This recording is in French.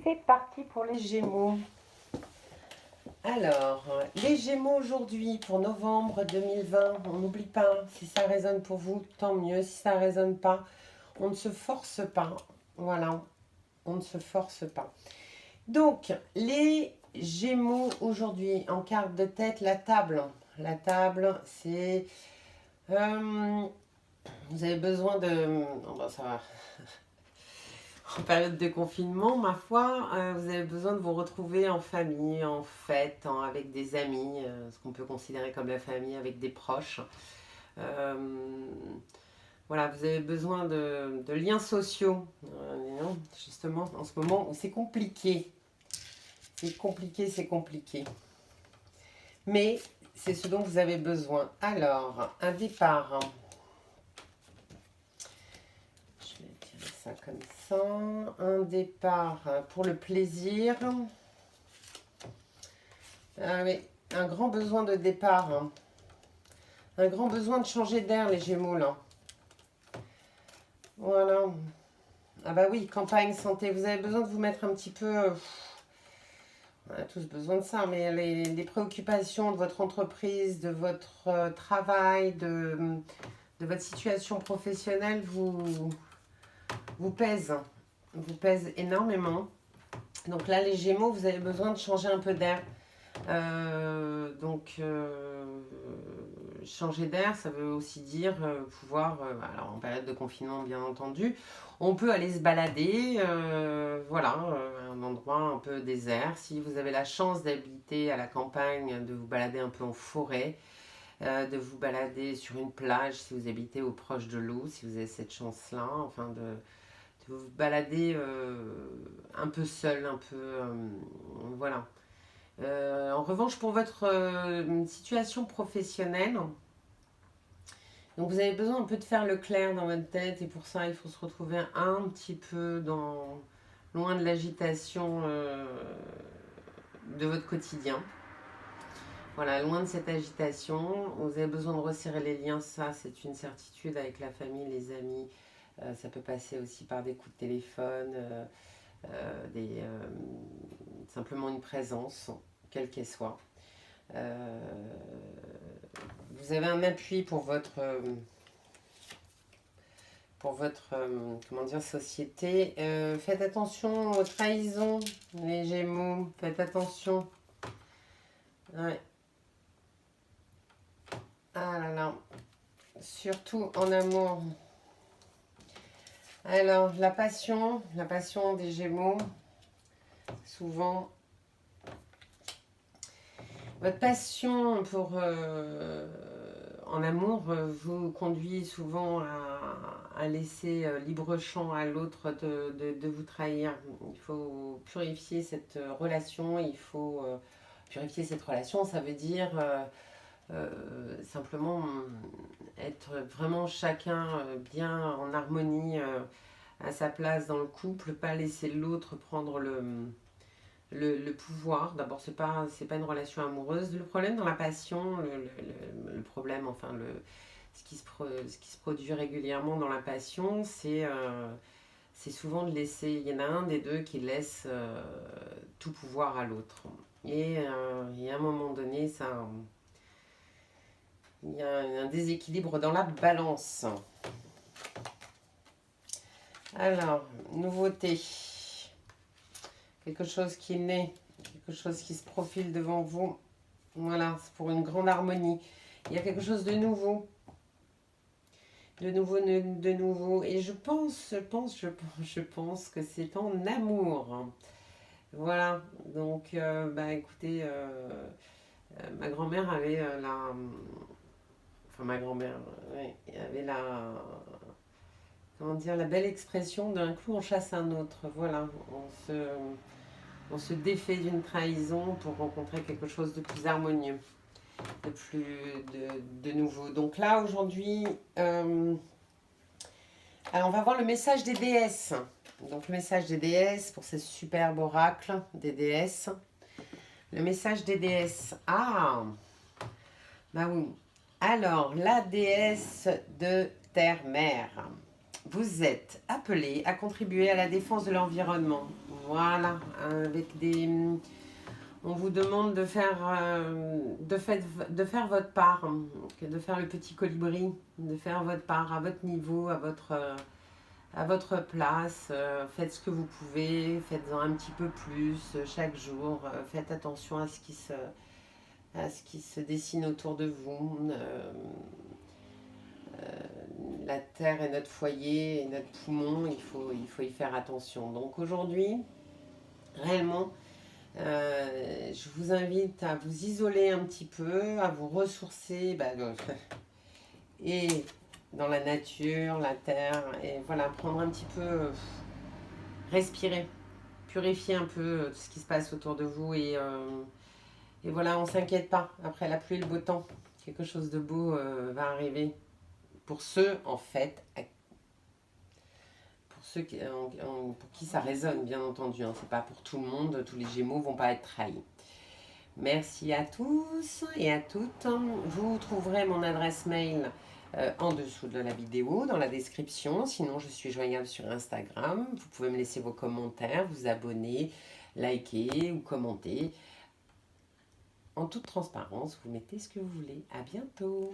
C'est parti pour les Gémeaux. Alors, les Gémeaux aujourd'hui pour novembre 2020, on n'oublie pas, si ça résonne pour vous, tant mieux. Si ça ne résonne pas, on ne se force pas. Voilà, on ne se force pas. Donc, les Gémeaux aujourd'hui, en carte de tête, la table. La table, c'est... vous avez besoin de... Oh ben, ça va. En période de confinement, ma foi, vous avez besoin de vous retrouver en famille, en fête, avec des amis, ce qu'on peut considérer comme la famille, avec des proches. Euh, voilà, vous avez besoin de liens sociaux, justement, en ce moment où c'est compliqué. C'est compliqué, c'est compliqué. Mais c'est ce dont vous avez besoin. Alors, un départ. Je vais tirer ça comme ça. Un départ pour le plaisir. Ah oui, un grand besoin de départ. Un grand besoin de changer d'air, les Gémeaux, là. Voilà. Ah bah oui, campagne, santé. Vous avez besoin de vous mettre un petit peu... on a tous besoin de ça, mais les préoccupations de votre entreprise, de votre travail, de votre situation professionnelle vous pèsent. Vous pèsent énormément. Donc là, les Gémeaux, vous avez besoin de changer un peu d'air. Changer d'air, ça veut aussi dire pouvoir, alors en période de confinement bien entendu, on peut aller se balader, un endroit un peu désert. Si vous avez la chance d'habiter à la campagne, de vous balader un peu en forêt, de vous balader sur une plage si vous habitez au proche de l'eau, si vous avez cette chance-là, enfin de vous balader un peu seul, un peu, voilà. En revanche, pour votre situation professionnelle, donc vous avez besoin un peu de faire le clair dans votre tête et pour ça, il faut se retrouver un petit peu loin de l'agitation de votre quotidien. Voilà, loin de cette agitation. Vous avez besoin de resserrer les liens, ça c'est une certitude avec la famille, les amis. Ça peut passer aussi par des coups de téléphone, simplement une présence, quelle qu'elle soit. Vous avez un appui pour votre comment dire, société. Faites attention aux trahisons, les Gémeaux. Faites attention. Ouais. Ah là là. Surtout en amour. Alors, la passion des Gémeaux. Souvent, votre passion en amour vous conduit souvent à laisser libre champ à l'autre de vous trahir. Il faut purifier cette relation. Il faut purifier cette relation, ça veut dire simplement être vraiment chacun bien en harmonie à sa place dans le couple, pas laisser l'autre prendre le pouvoir. D'abord, c'est pas une relation amoureuse. Le problème dans la passion, le problème, enfin, ce qui se produit régulièrement dans la passion, c'est souvent de laisser, il y en a un des deux qui laisse tout pouvoir à l'autre. Et à un moment donné, il y a un déséquilibre dans la balance. Alors, nouveauté. Quelque chose qui naît, quelque chose qui se profile devant vous. Voilà, c'est pour une grande harmonie. Il y a quelque chose de nouveau. De nouveau. Et je pense que c'est en amour. Voilà, donc, écoutez, ma grand-mère avait Enfin, ma grand-mère avait comment dire, la belle expression d'un clou en chasse un autre. Voilà, on se défait d'une trahison pour rencontrer quelque chose de plus harmonieux, de plus de nouveau. Donc là, aujourd'hui, alors on va voir le message des déesses. Donc le message des déesses pour ces superbes oracles des déesses. Le message des déesses. Ah, bah oui. Alors, la déesse de terre-mère. Vous êtes appelé à contribuer à la défense de l'environnement. Voilà, avec des... On vous demande de faire, de faire votre part, de faire le petit colibri, de faire votre part à votre niveau, à votre place. Faites ce que vous pouvez, faites-en un petit peu plus chaque jour. Faites attention à ce qui se dessine autour de vous. La terre est notre foyer et notre poumon, il faut y faire attention. Donc aujourd'hui, réellement, je vous invite à vous isoler un petit peu, à vous ressourcer et dans la nature, la terre, et voilà, prendre un petit peu, respirer, purifier un peu tout ce qui se passe autour de vous et voilà, on s'inquiète pas. Après la pluie et le beau temps, quelque chose de beau va arriver pour ceux en fait pour qui ça résonne, bien entendu. Hein. C'est pas pour tout le monde, tous les Gémeaux vont pas être trahis. Merci à tous et à toutes. Vous trouverez mon adresse mail en dessous de la vidéo, dans la description. Sinon, je suis joignable sur Instagram. Vous pouvez me laisser vos commentaires, vous abonner, liker ou commenter. En toute transparence, vous mettez ce que vous voulez. À bientôt.